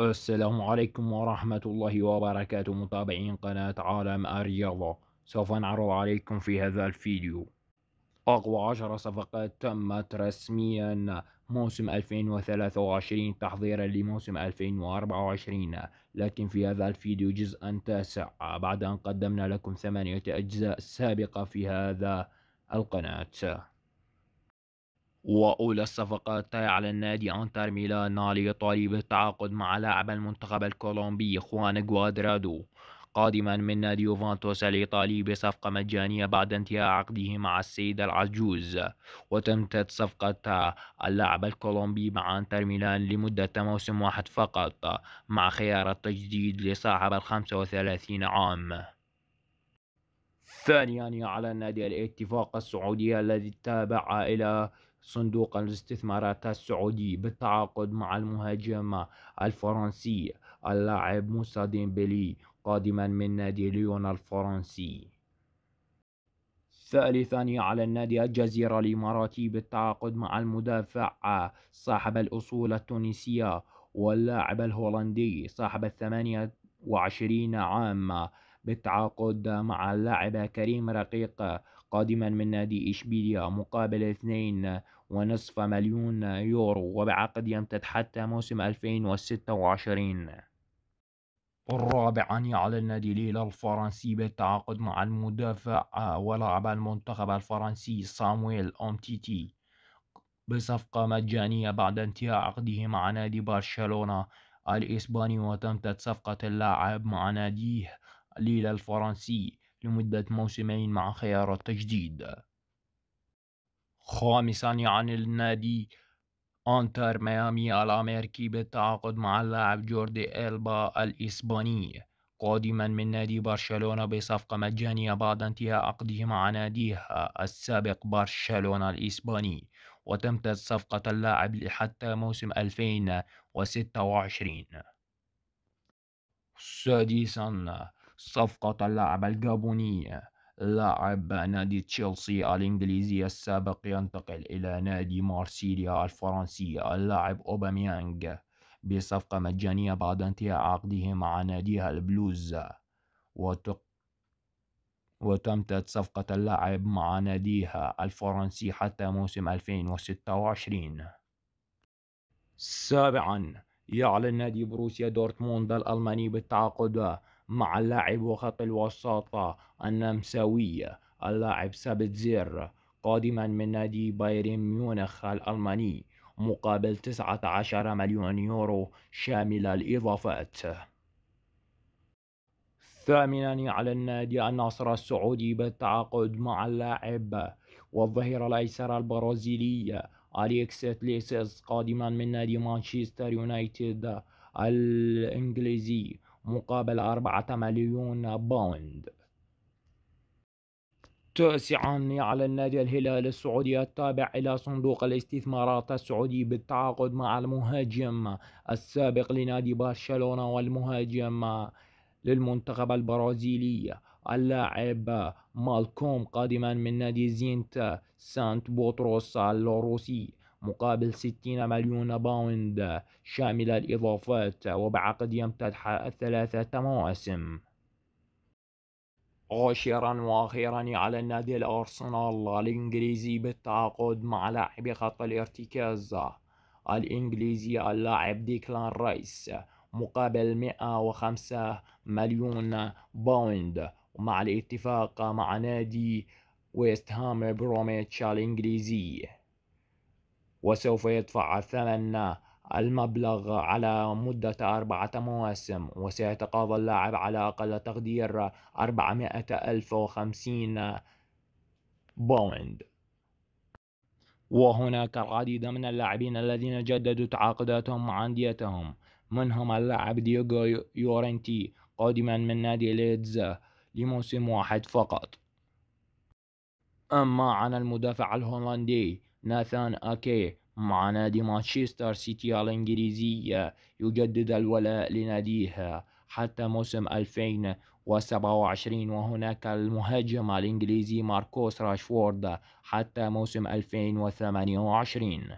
السلام عليكم ورحمة الله وبركاته متابعين قناة عالم الرياضة. سوف نعرض عليكم في هذا الفيديو أقوى 10 صفقات تمت رسميا موسم 2023 تحضيرا لموسم 2024، لكن في هذا الفيديو جزءا تاسع بعد أن قدمنا لكم 8 أجزاء سابقة في هذا القناة. وأولى الصفقات على النادي أنتر ميلان ليطالب بالتعاقد مع لاعب المنتخب الكولومبي خوان غوادرادو قادما من نادي يوفنتوس الإيطالي بصفقة مجانية بعد انتهاء عقده مع السيد العجوز. وتمتد صفقة اللاعب الكولومبي مع أنتر ميلان لمدة موسم واحد فقط مع خيار التجديد لصاحب 35 عام. ثانيا على النادي الاتفاق السعودي الذي تابع إلى صندوق الاستثمارات السعودي بالتعاقد مع المهاجم الفرنسي اللاعب موسى ديمبلي قادما من نادي ليون الفرنسي. ثالثا على النادي الجزيرة الإماراتي بالتعاقد مع المدافع صاحب الأصول التونسية واللاعب الهولندي صاحب 28 عام بالتعاقد مع اللاعب كريم رقيق قادما من نادي إشبيلية مقابل 2.5 مليون يورو وبعقد يمتد حتى موسم 2026. رابعا على النادي ليل الفرنسي بالتعاقد مع المدافع ولاعب المنتخب الفرنسي صامويل أومتيتي بصفقة مجانية بعد انتهاء عقده مع نادي برشلونة الإسباني. وتمتد صفقة اللاعب مع ناديه ليل الفرنسي لمدة موسمين مع خيار التجديد. خامسا عن النادي أنتر ميامي الأمريكي بالتعاقد مع اللاعب جوردي ألبا الإسباني قادما من نادي برشلونة بصفقة مجانية بعد انتهاء عقده مع ناديه السابق برشلونة الإسباني. وتمتد صفقة اللاعب لحتى موسم 2026. سادسا صفقة اللاعب الجابوني لاعب نادي تشيلسي الإنجليزي السابق ينتقل إلى نادي مارسيليا الفرنسي اللاعب أوباميانغ بصفقة مجانية بعد انتهاء عقده مع ناديها البلوز. وتمتد صفقة اللاعب مع ناديها الفرنسي حتى موسم 2026. سابعا يعلن نادي بروسيا دورتموند الألماني بالتعاقد مع اللاعب وخط الوسط النمساوي اللاعب سابتزير قادما من نادي بايرن ميونخ الألماني مقابل 19 مليون يورو شامل الإضافات. ثامنا على النادي النصر السعودي بالتعاقد مع اللاعب والظهير الأيسر البرازيلي أليكس تليسيس قادما من نادي مانشستر يونايتد الإنجليزي مقابل 4 مليون باوند. تاسعا على النادي الهلال السعودي التابع إلى صندوق الاستثمارات السعودي بالتعاقد مع المهاجم السابق لنادي برشلونة والمهاجم للمنتخب البرازيلي اللاعب مالكوم قادما من نادي زينت سانت بطرس الروسي مقابل 60 مليون باوند شامل الإضافات وبعقد يمتد 3 مواسم. عاشرا وأخيرا على النادي الأرسنال الإنجليزي بالتعاقد مع لاعب خط الارتكاز الإنجليزي اللاعب ديكلان رايس مقابل 105 مليون باوند مع الاتفاق مع نادي ويست هام بروميتش الإنجليزي. وسوف يدفع ثمن المبلغ على مدة 4 مواسم وسيتقاضى اللاعب على أقل تقدير 450 باوند. وهناك العديد من اللاعبين الذين جددوا تعاقداتهم مع أنديتهم منهم اللاعب دييغو يورنتي قادما من نادي ليدز لموسم واحد فقط. أما عن المدافع الهولندي ناثان أكي مع نادي مانشستر سيتي الإنجليزي يجدد الولاء لناديه حتى موسم 2027. وهناك المهاجم الإنجليزي ماركوس راشفورد حتى موسم 2028.